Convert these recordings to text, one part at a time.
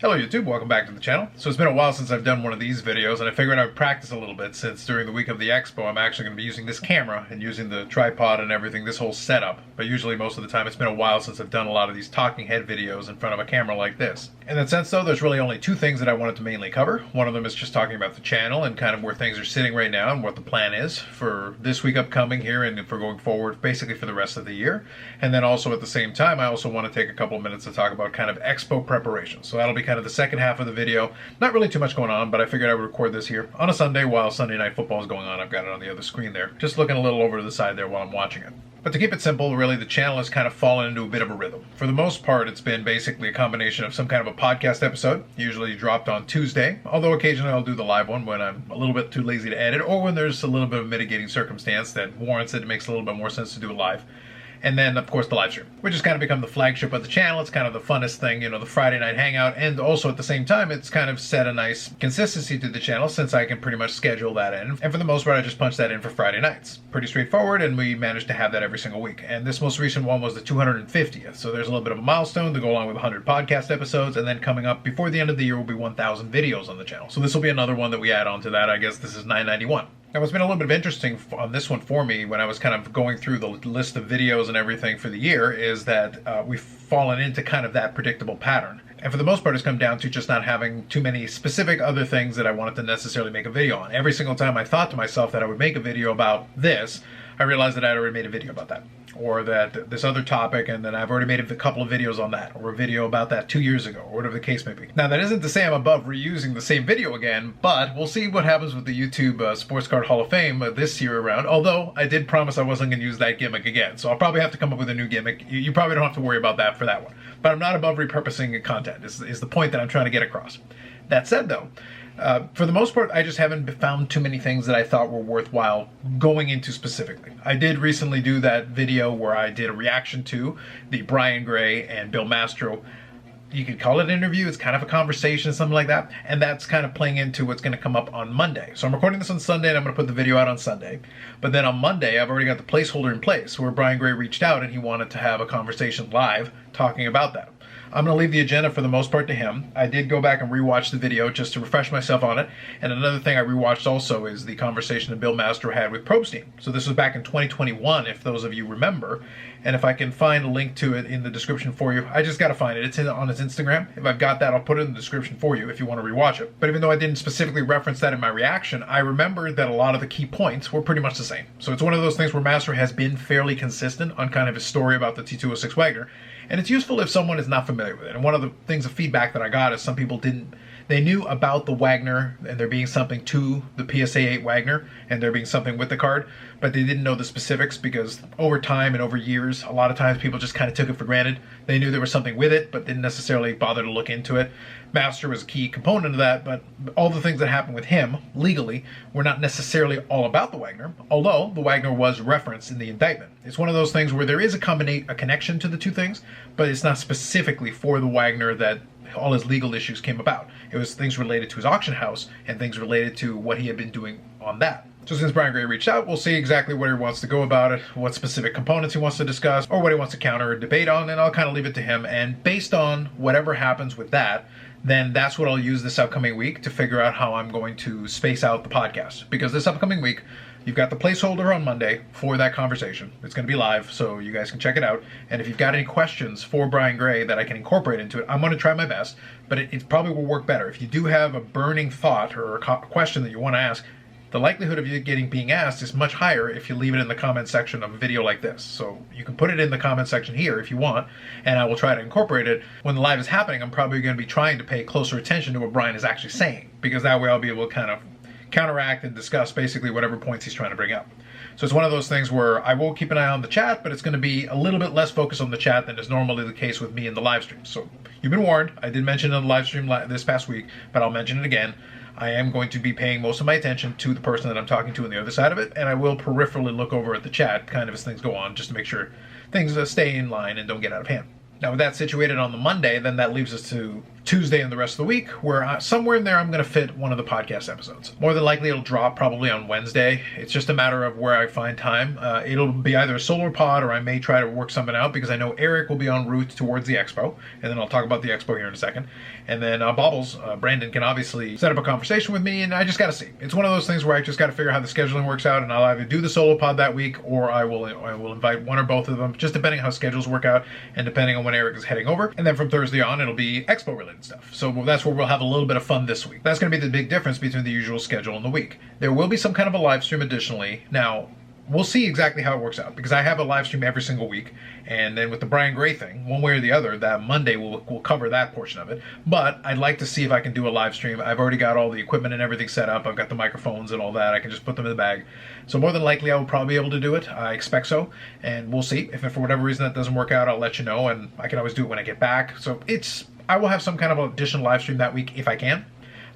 Hello YouTube, welcome back to the channel. So it's been a while since I've done one of these videos, and I figured I would practice a little bit since during the week of the expo I'm actually going to be using this camera and using the tripod and everything, this whole setup. But usually most of the time it's been a while since I've done a lot of these talking head videos in front of a camera like this. In that sense though, there's really only two things that I wanted to mainly cover. One of them is just talking about the channel and kind of where things are sitting right now and what the plan is for this week upcoming here and for going forward basically for the rest of the year. And then also at the same time I also want to take a couple of minutes to talk about kind of expo preparation. So that'll be kind of the second half of the video. Not really too much going on, but I figured I would record this here on a Sunday while Sunday Night Football is going on. I've got it on the other screen there, just looking a little over to the side there while I'm watching it. But to keep it simple, really, the channel has kind of fallen into a bit of a rhythm. For the most part, it's been basically a combination of some kind of a podcast episode, usually dropped on Tuesday, although occasionally I'll do the live one when I'm a little bit too lazy to edit, or when there's a little bit of mitigating circumstance that warrants it. It makes a little bit more sense to do it live. And then, of course, the live stream, which has kind of become the flagship of the channel. It's kind of the funnest thing, you know, the Friday night hangout. And also at the same time, it's kind of set a nice consistency to the channel since I can pretty much schedule that in. And for the most part, I just punch that in for Friday nights. Pretty straightforward, and we managed to have that every single week. And this most recent one was the 250th. So there's a little bit of a milestone to go along with 100 podcast episodes. And then coming up before the end of the year will be 1,000 videos on the channel. So this will be another one that we add on to that. I guess this is 991. Now, what's been a little bit of interesting on this one for me when I was kind of going through the list of videos and everything for the year is that we've fallen into kind of that predictable pattern. And for the most part, it's come down to just not having too many specific other things that I wanted to necessarily make a video on. Every single time I thought to myself that I would make a video about this, I realized that I'd already made a video about that. Or that this other topic, and then I've already made a couple of videos on that, or a video about that 2 years ago, or whatever the case may be. Now, that isn't to say I'm above reusing the same video again, but we'll see what happens with the YouTube Sports Card Hall of Fame this year around, although I did promise I wasn't going to use that gimmick again, so I'll probably have to come up with a new gimmick. You probably don't have to worry about that for that one. But I'm not above repurposing content, is the point that I'm trying to get across. That said, though, for the most part, I just haven't found too many things that I thought were worthwhile going into specifically. I did recently do that video where I did a reaction to the Brian Gray and Bill Mastro. You could call it an interview. It's kind of a conversation, something like that. And that's kind of playing into what's going to come up on Monday. So I'm recording this on Sunday, and I'm going to put the video out on Sunday. But then on Monday, I've already got the placeholder in place where Brian Gray reached out and he wanted to have a conversation live talking about that. I'm going to leave the agenda for the most part to him. I did go back and rewatch the video just to refresh myself on it. And another thing I rewatched also is the conversation that Bill Mastro had with Probstein. So this was back in 2021, if those of you remember. And if I can find a link to it in the description for you, I just got to find it. It's on his Instagram. If I've got that, I'll put it in the description for you if you want to rewatch it. But even though I didn't specifically reference that in my reaction, I remembered that a lot of the key points were pretty much the same. So it's one of those things where Mastro has been fairly consistent on kind of his story about the T206 Wagner. And it's useful if someone is not familiar with it. And one of the things of feedback that I got is some people they knew about the Wagner and there being something to the PSA 8 Wagner and there being something with the card, but they didn't know the specifics because over time and over years, a lot of times people just kind of took it for granted. They knew there was something with it, but didn't necessarily bother to look into it. Mastro was a key component of that, but all the things that happened with him legally were not necessarily all about the Wagner, although the Wagner was referenced in the indictment. It's one of those things where there is a connection to the two things, but it's not specifically for the Wagner that all his legal issues came about. It was things related to his auction house and things related to what he had been doing on that. So since Brian Gray reached out, we'll see exactly where he wants to go about it, what specific components he wants to discuss, or what he wants to counter or debate on, and I'll kind of leave it to him. And based on whatever happens with that, then that's what I'll use this upcoming week to figure out how I'm going to space out the podcast. Because this upcoming week, you've got the placeholder on Monday for that conversation. It's going to be live, so you guys can check it out. And if you've got any questions for Brian Gray that I can incorporate into it, I'm going to try my best, but it probably will work better. If you do have a burning thought or a question that you want to ask, the likelihood of you being asked is much higher if you leave it in the comment section of a video like this. So you can put it in the comment section here if you want, and I will try to incorporate it. When the live is happening, I'm probably going to be trying to pay closer attention to what Brian is actually saying, because that way I'll be able to kind of counteract and discuss basically whatever points he's trying to bring up. So it's one of those things where I will keep an eye on the chat, but it's going to be a little bit less focused on the chat than is normally the case with me in the live stream. So you've been warned. I did mention it in the live stream this past week, but I'll mention it again. I am going to be paying most of my attention to the person that I'm talking to on the other side of it, and I will peripherally look over at the chat kind of as things go on, just to make sure things stay in line and don't get out of hand. Now, with that situated on the Monday, then that leaves us to Tuesday and the rest of the week, where somewhere in there I'm going to fit one of the podcast episodes. More than likely it'll drop probably on Wednesday. It's just a matter of where I find time. It'll be either a solo pod, or I may try to work something out, because I know Eric will be en route towards the Expo, and then I'll talk about the Expo here in a second. And then Bobbles, Brandon, can obviously set up a conversation with me, and I just got to see. It's one of those things where I just got to figure out how the scheduling works out, and I'll either do the solo pod that week, or I will invite one or both of them, just depending how schedules work out and depending on when Eric is heading over. And then from Thursday on, it'll be Expo related stuff. So that's where we'll have a little bit of fun this week. That's going to be the big difference between the usual schedule and the week. There will be some kind of a live stream additionally. Now, we'll see exactly how it works out, because I have a live stream every single week, and then with the Brian Gray thing, one way or the other, that Monday we'll cover that portion of it. But I'd like to see if I can do a live stream. I've already got all the equipment and everything set up. I've got the microphones and all that. I can just put them in the bag. So more than likely I will probably be able to do it. I expect so, and we'll see. If for whatever reason that doesn't work out, I'll let you know, and I can always do it when I get back. So I will have some kind of additional live stream that week if I can.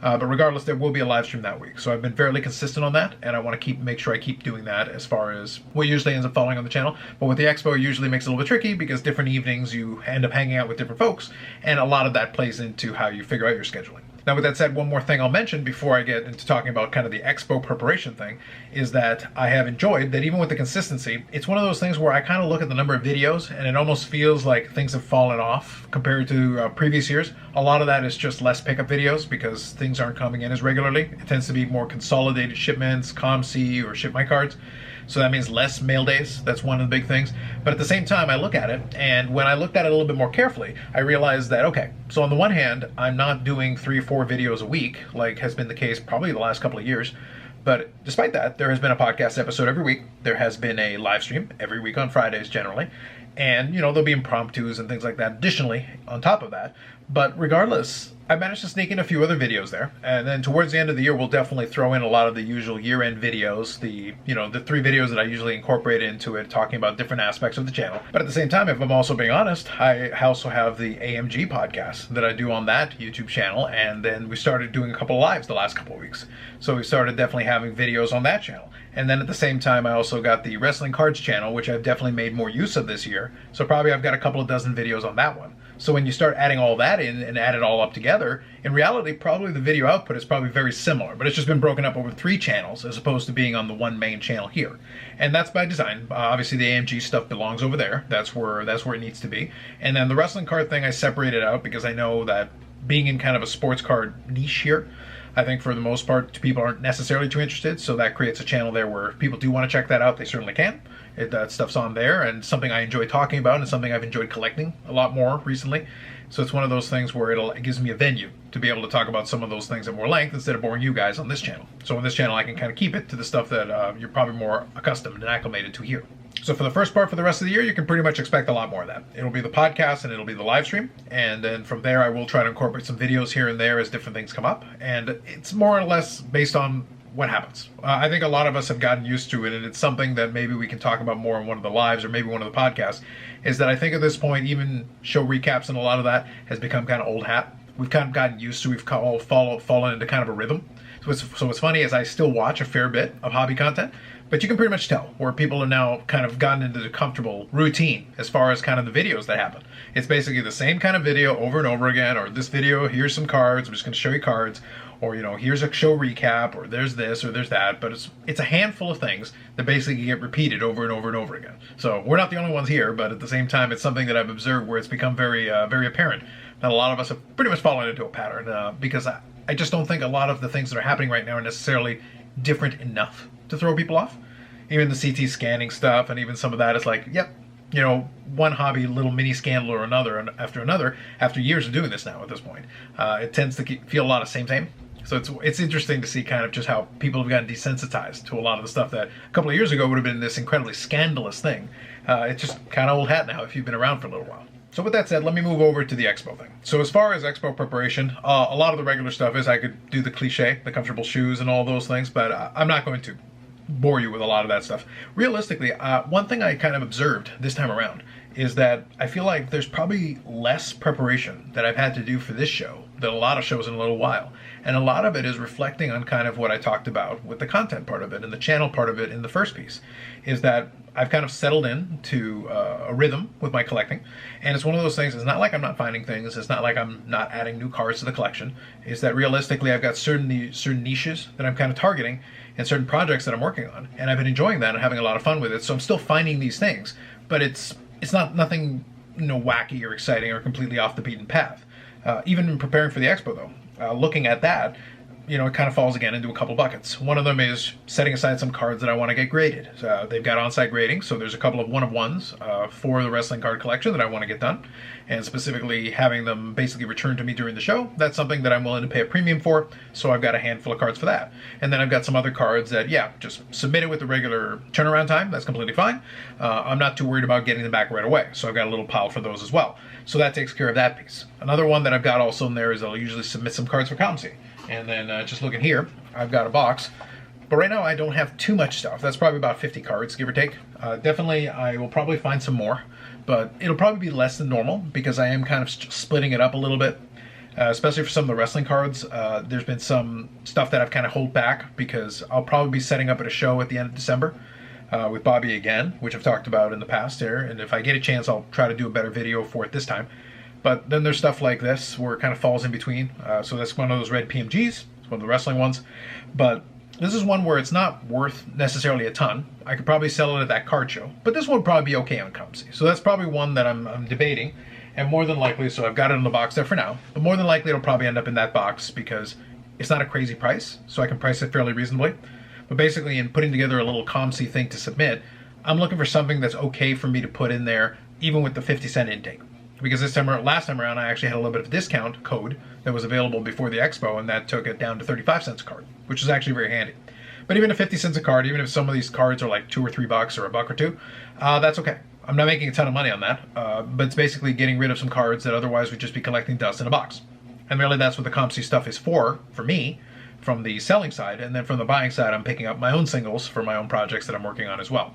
But regardless, there will be a live stream that week. So I've been fairly consistent on that, and I want to make sure I keep doing that as far as what usually ends up following on the channel. But with the Expo, it usually makes it a little bit tricky, because different evenings you end up hanging out with different folks, and a lot of that plays into how you figure out your scheduling. Now, with that said, one more thing I'll mention before I get into talking about kind of the Expo preparation thing is that I have enjoyed that even with the consistency, it's one of those things where I kind of look at the number of videos and it almost feels like things have fallen off compared to previous years. A lot of that is just less pickup videos because things aren't coming in as regularly. It tends to be more consolidated shipments, ComC or Ship My Cards. So that means less mail days. That's one of the big things. But at the same time, I look at it, and when I looked at it a little bit more carefully, I realized that, okay, so on the one hand, I'm not doing 3 or 4 videos a week, like has been the case probably the last couple of years. But despite that, there has been a podcast episode every week. There has been a live stream every week on Fridays generally. And, there'll be impromptus and things like that additionally on top of that. But regardless, I managed to sneak in a few other videos there. And then towards the end of the year, we'll definitely throw in a lot of the usual year-end videos, the 3 videos that I usually incorporate into it, talking about different aspects of the channel. But at the same time, if I'm also being honest, I also have the AMG podcast that I do on that YouTube channel. And then we started doing a couple of lives the last couple of weeks. So we started definitely having videos on that channel. And then at the same time, I also got the Wrestling Cards channel, which I've definitely made more use of this year. So probably I've got a couple of dozen videos on that one. So when you start adding all that in and add it all up together, in reality, probably the video output is probably very similar, but it's just been broken up over 3 channels as opposed to being on the one main channel here. And that's by design. Obviously, the AMG stuff belongs over there. That's where it needs to be. And then the wrestling card thing, I separated out because I know that being in kind of a sports card niche here, I think for the most part, people aren't necessarily too interested, so that creates a channel there where if people do want to check that out, they certainly can. That stuff's on there, and something I enjoy talking about, and something I've enjoyed collecting a lot more recently. So it's one of those things where it gives me a venue to be able to talk about some of those things at more length instead of boring you guys on this channel. So on this channel, I can kind of keep it to the stuff that you're probably more accustomed and acclimated to here. So for the first part for the rest of the year, you can pretty much expect a lot more of that. It'll be the podcast and it'll be the live stream. And then from there, I will try to incorporate some videos here and there as different things come up. And it's more or less based on what happens. I think a lot of us have gotten used to it, and it's something that maybe we can talk about more in one of the lives or maybe one of the podcasts, is that I think at this point, even show recaps and a lot of that has become kind of old hat. We've kind of gotten used to, we've all fallen into kind of a rhythm. So what's funny is I still watch a fair bit of hobby content, but you can pretty much tell where people are now kind of gotten into the comfortable routine as far as kind of the videos that happen. It's basically the same kind of video over and over again, or this video, here's some cards, I'm just going to show you cards, or here's a show recap, or there's this or there's that. But it's a handful of things that basically get repeated over and over and over again. So we're not the only ones here, but at the same time, it's something that I've observed where it's become very very apparent that a lot of us have pretty much fallen into a pattern, because I just don't think a lot of the things that are happening right now are necessarily different enough to throw people off. Even the CT scanning stuff, and even some of that is like, yep, one hobby, little mini scandal or another after years of doing this now at this point. It tends to feel a lot of same. So it's interesting to see kind of just how people have gotten desensitized to a lot of the stuff that a couple of years ago would have been this incredibly scandalous thing. It's just kind of old hat now if you've been around for a little while. So with that said, let me move over to the Expo thing. So as far as Expo preparation, a lot of the regular stuff is I could do the cliche, the comfortable shoes and all those things, but I'm not going to bore you with a lot of that stuff. Realistically, one thing I kind of observed this time around is that I feel like there's probably less preparation that I've had to do for this show than a lot of shows in a little while. And a lot of it is reflecting on kind of what I talked about with the content part of it and the channel part of it in the first piece, is that I've kind of settled in to a rhythm with my collecting. And it's one of those things, it's not like I'm not finding things, it's not like I'm not adding new cards to the collection. It's that realistically I've got certain niches that I'm kind of targeting and certain projects that I'm working on. And I've been enjoying that and having a lot of fun with it. So I'm still finding these things, but it's not nothing, you know, wacky or exciting or completely off the beaten path. Even in preparing for the expo though, looking at that, you know, it kind of falls again into a couple buckets. One of them is setting aside some cards that I want to get graded. They've got on-site grading, so there's a couple of one-of-ones for the wrestling card collection that I want to get done, and specifically having them basically returned to me during the show. That's something that I'm willing to pay a premium for, so I've got a handful of cards for that. And then I've got some other cards that, yeah, just submit it with the regular turnaround time. That's completely fine. I'm not too worried about getting them back right away, so I've got a little pile for those as well. So that takes care of that piece. Another one that I've got also in there is I'll usually submit some cards for ComC. And then just looking here, I've got a box. But right now I don't have too much stuff. That's probably about 50 cards, give or take. Definitely I will probably find some more, but it'll probably be less than normal because I am kind of splitting it up a little bit, especially for some of the wrestling cards. There's been some stuff that I've kind of held back because I'll probably be setting up at a show at the end of December with Bobby again, which I've talked about in the past here. And if I get a chance, I'll try to do a better video for it this time. But then there's stuff like this where it kind of falls in between. So that's one of those red PMGs. It's one of the wrestling ones. But this is one where it's not worth necessarily a ton. I could probably sell it at that card show. But this one would probably be okay on ComC. So that's probably one that I'm debating. And more than likely, so I've got it in the box there for now. But more than likely, it'll probably end up in that box because it's not a crazy price. So I can price it fairly reasonably. But basically, in putting together a little ComC thing to submit, I'm looking for something that's okay for me to put in there, even with the 50-cent intake. Because last time around, I actually had a little bit of a discount code that was available before the expo, and that took it down to 35 cents a card, which is actually very handy. But even at 50 cents a card, even if some of these cards are like $2 or $3 or $1 or $2, that's okay. I'm not making a ton of money on that, but it's basically getting rid of some cards that otherwise would just be collecting dust in a box. And really, that's what the ComC stuff is for me, from the selling side, and then from the buying side, I'm picking up my own singles for my own projects that I'm working on as well.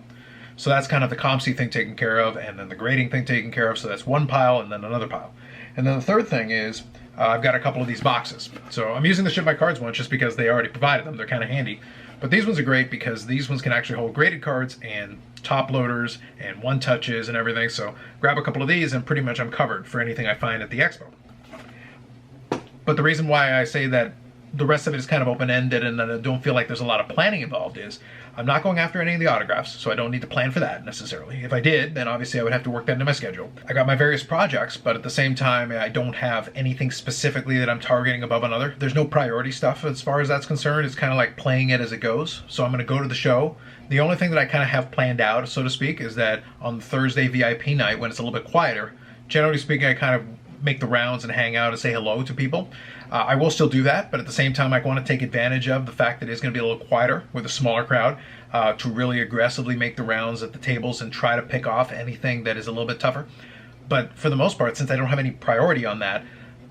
So that's kind of the ComC thing taken care of, and then the grading thing taken care of. So that's one pile and then another pile. And then the third thing is I've got a couple of these boxes. So I'm using the Ship My Cards ones just because they already provided them. They're kind of handy. But these ones are great because these ones can actually hold graded cards and top loaders and one-touches and everything. So grab a couple of these and pretty much I'm covered for anything I find at the expo. But the reason why I say that the rest of it is kind of open-ended and I don't feel like there's a lot of planning involved is I'm not going after any of the autographs, so I don't need to plan for that necessarily. If I did, then obviously I would have to work that into my schedule. I got my various projects, but at the same time, I don't have anything specifically that I'm targeting above another. There's no priority stuff as far as that's concerned. It's kind of like playing it as it goes. So I'm going to go to the show. The only thing that I kind of have planned out, so to speak, is that on Thursday VIP night, when it's a little bit quieter, generally speaking, I kind of make the rounds and hang out and say hello to people. I will still do that, but at the same time, I want to take advantage of the fact that it's going to be a little quieter with a smaller crowd to really aggressively make the rounds at the tables and try to pick off anything that is a little bit tougher. But for the most part, since I don't have any priority on that,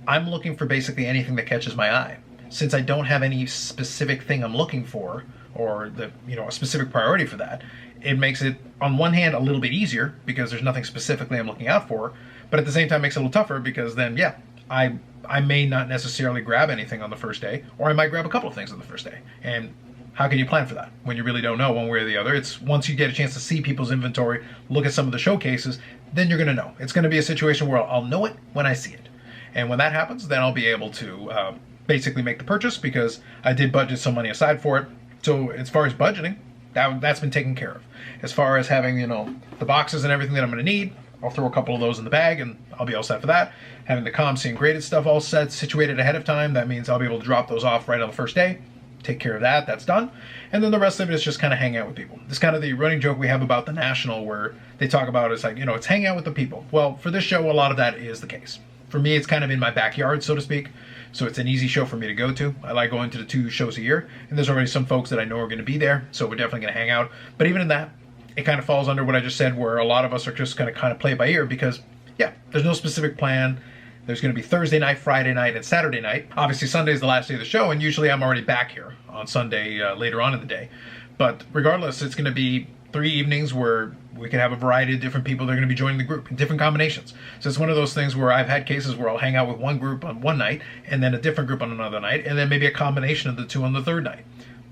I'm looking for basically anything that catches my eye. Since I don't have any specific thing I'm looking for or a specific priority for that, it makes it, on one hand, a little bit easier because there's nothing specifically I'm looking out for, but at the same time makes it a little tougher because then, yeah, I may not necessarily grab anything on the first day, or I might grab a couple of things on the first day. And how can you plan for that when you really don't know one way or the other? It's once you get a chance to see people's inventory, look at some of the showcases, then you're going to know. It's going to be a situation where I'll know it when I see it. And when that happens, then I'll be able to basically make the purchase because I did budget some money aside for it. So as far as budgeting, that's been taken care of. As far as having, the boxes and everything that I'm going to need, I'll throw a couple of those in the bag and I'll be all set for that. Having the ComC and graded stuff all set, situated ahead of time, that means I'll be able to drop those off right on the first day. Take care of that, that's done. And then the rest of it is just kind of hang out with people. It's kind of the running joke we have about the National where they talk about it's like, it's hang out with the people. Well, for this show, a lot of that is the case. For me, it's kind of in my backyard, so to speak. So it's an easy show for me to go to. I like going to the 2 shows a year. And there's already some folks that I know are going to be there. So we're definitely going to hang out. But even in that, it kind of falls under what I just said, where a lot of us are just going to kind of play it by ear because, yeah, there's no specific plan. There's going to be Thursday night, Friday night, and Saturday night. Obviously, Sunday is the last day of the show, and usually I'm already back here on Sunday later on in the day. But regardless, it's going to be 3 evenings where We could have a variety of different people that are going to be joining the group in different combinations. So it's one of those things where I've had cases where I'll hang out with one group on one night and then a different group on another night, and then maybe a combination of the two on the third night.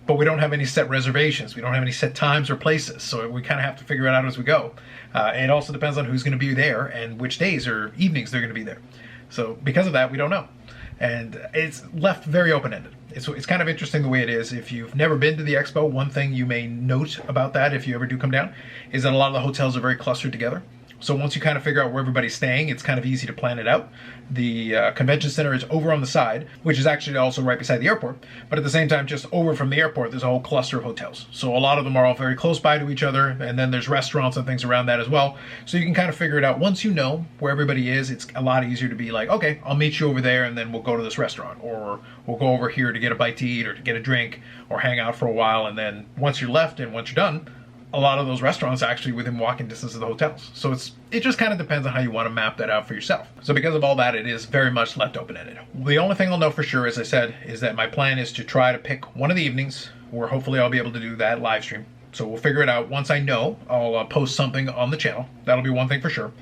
But we don't have any set reservations. We don't have any set times or places. So we kind of have to figure it out as we go. It also depends on who's going to be there and which days or evenings they're going to be there. So because of that, we don't know. And it's left very open-ended. It's kind of interesting the way it is. If you've never been to the expo, one thing you may note about that, if you ever do come down, is that a lot of the hotels are very clustered together. So once you kind of figure out where everybody's staying, it's kind of easy to plan it out. The convention center is over on the side, which is actually also right beside the airport. But at the same time, just over from the airport, there's a whole cluster of hotels. So a lot of them are all very close by to each other. And then there's restaurants and things around that as well. So you can kind of figure it out. Once you know where everybody is, it's a lot easier to be like, okay, I'll meet you over there and then we'll go to this restaurant. Or we'll go over here to get a bite to eat or to get a drink or hang out for a while. And then once you're left and once you're done, a lot of those restaurants are actually within walking distance of the hotels. So it just kind of depends on how you want to map that out for yourself. So because of all that, it is very much left open-ended. The only thing I'll know for sure, as I said, is that my plan is to try to pick one of the evenings where hopefully I'll be able to do that live stream. So we'll figure it out. Once I know, I'll post something on the channel. That'll be one thing for sure.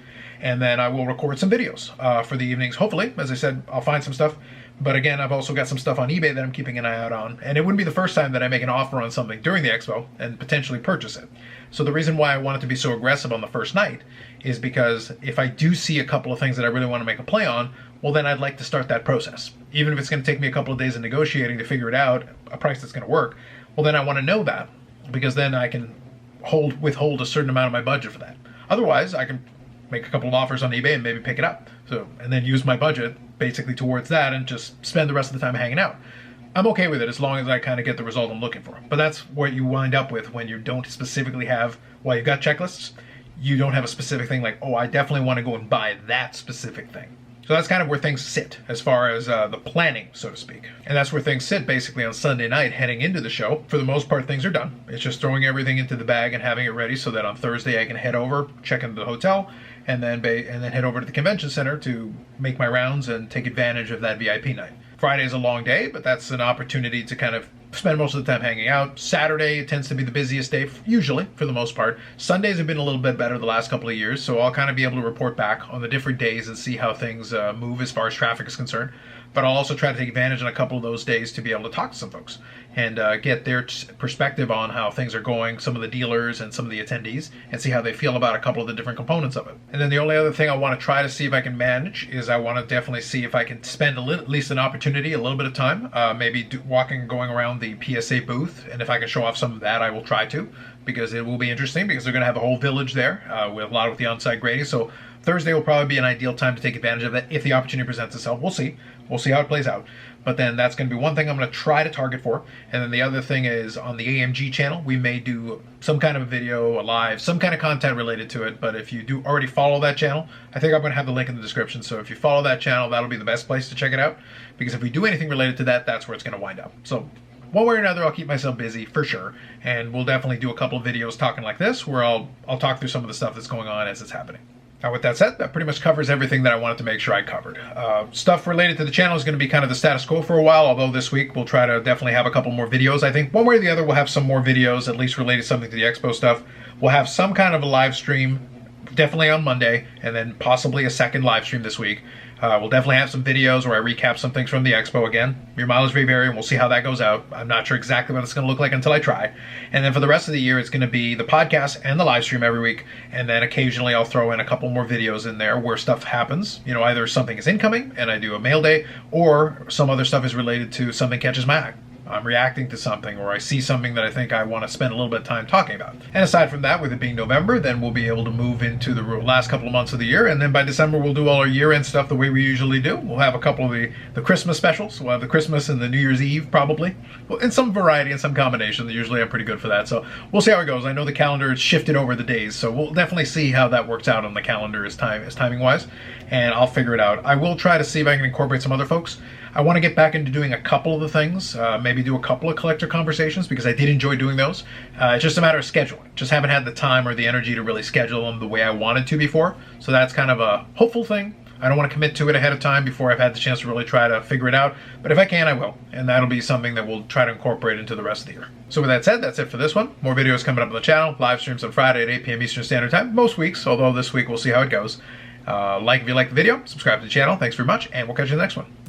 And then I will record some videos for the evenings. Hopefully, as I said, I'll find some stuff. But again, I've also got some stuff on eBay that I'm keeping an eye out on. And it wouldn't be the first time that I make an offer on something during the expo and potentially purchase it. So the reason why I want it to be so aggressive on the first night is because if I do see a couple of things that I really want to make a play on, well, then I'd like to start that process. Even if it's going to take me a couple of days of negotiating to figure it out, a price that's going to work, well, then I want to know that, because then I can withhold a certain amount of my budget for that. Otherwise, I can make a couple of offers on eBay and maybe pick it up. So, and then use my budget basically towards that and just spend the rest of the time hanging out. I'm okay with it as long as I kind of get the result I'm looking for. But that's what you wind up with when you don't specifically have, while you've got checklists, you don't have a specific thing like, oh, I definitely want to go and buy that specific thing. So that's kind of where things sit as far as the planning, so to speak. And that's where things sit basically on Sunday night heading into the show. For the most part, things are done. It's just throwing everything into the bag and having it ready so that on Thursday I can head over, check into the hotel, and then head over to the convention center to make my rounds and take advantage of that VIP night. Friday is a long day, but that's an opportunity to kind of spend most of the time hanging out. Saturday tends to be the busiest day, usually, for the most part. Sundays have been a little bit better the last couple of years, so I'll kind of be able to report back on the different days and see how things move as far as traffic is concerned. But I'll also try to take advantage on a couple of those days to be able to talk to some folks and get their perspective on how things are going, some of the dealers and some of the attendees, and see how they feel about a couple of the different components of it. And then the only other thing I want to try to see if I can manage is I want to definitely see if I can spend at least an opportunity, a little bit of time, maybe walking, going around the PSA booth, and if I can show off some of that, I will try to, because it will be interesting, because they're going to have a whole village there with a lot of the on-site grading. So Thursday will probably be an ideal time to take advantage of that if the opportunity presents itself. We'll see. We'll see how it plays out. But then that's going to be one thing I'm going to try to target for. And then the other thing is on the AMG channel, we may do some kind of a video, a live, some kind of content related to it. But if you do already follow that channel, I think I'm going to have the link in the description. So if you follow that channel, that'll be the best place to check it out. Because if we do anything related to that, that's where it's going to wind up. So one way or another, I'll keep myself busy for sure. And we'll definitely do a couple of videos talking like this, where I'll talk through some of the stuff that's going on as it's happening. Now, with that said, that pretty much covers everything that I wanted to make sure I covered. Stuff related to the channel is going to be kind of the status quo for a while, although this week we'll try to definitely have a couple more videos. I think one way or the other we'll have some more videos, at least related something to the expo stuff. We'll have some kind of a live stream, definitely on Monday, and then possibly a second live stream this week. We'll definitely have some videos where I recap some things from the expo again. Your mileage may vary, and we'll see how that goes out. I'm not sure exactly what it's going to look like until I try. And then for the rest of the year, it's going to be the podcast and the live stream every week. And then occasionally I'll throw in a couple more videos in there where stuff happens. You know, either something is incoming and I do a mail day, or some other stuff is related to something catches my eye. I'm reacting to something, or I see something that I think I want to spend a little bit of time talking about. And aside from that, with it being November, then we'll be able to move into the last couple of months of the year. And then by December, we'll do all our year-end stuff the way we usually do. We'll have a couple of the Christmas specials. We'll have the Christmas and the New Year's Eve, probably. Well, in some variety and some combination. Usually I'm pretty good for that. So we'll see how it goes. I know the calendar is shifted over the days, so we'll definitely see how that works out on the calendar as timing-wise. And I'll figure it out. I will try to see if I can incorporate some other folks. I want to get back into doing a couple of the things, maybe do a couple of collector conversations, because I did enjoy doing those. It's just a matter of scheduling. Just haven't had the time or the energy to really schedule them the way I wanted to before. So that's kind of a hopeful thing. I don't want to commit to it ahead of time before I've had the chance to really try to figure it out. But if I can, I will. And that'll be something that we'll try to incorporate into the rest of the year. So with that said, that's it for this one. More videos coming up on the channel. Live streams on Friday at 8 p.m. Eastern Standard Time. Most weeks, although this week we'll see how it goes. Like if you like the video, subscribe to the channel. Thanks very much, and we'll catch you in the next one.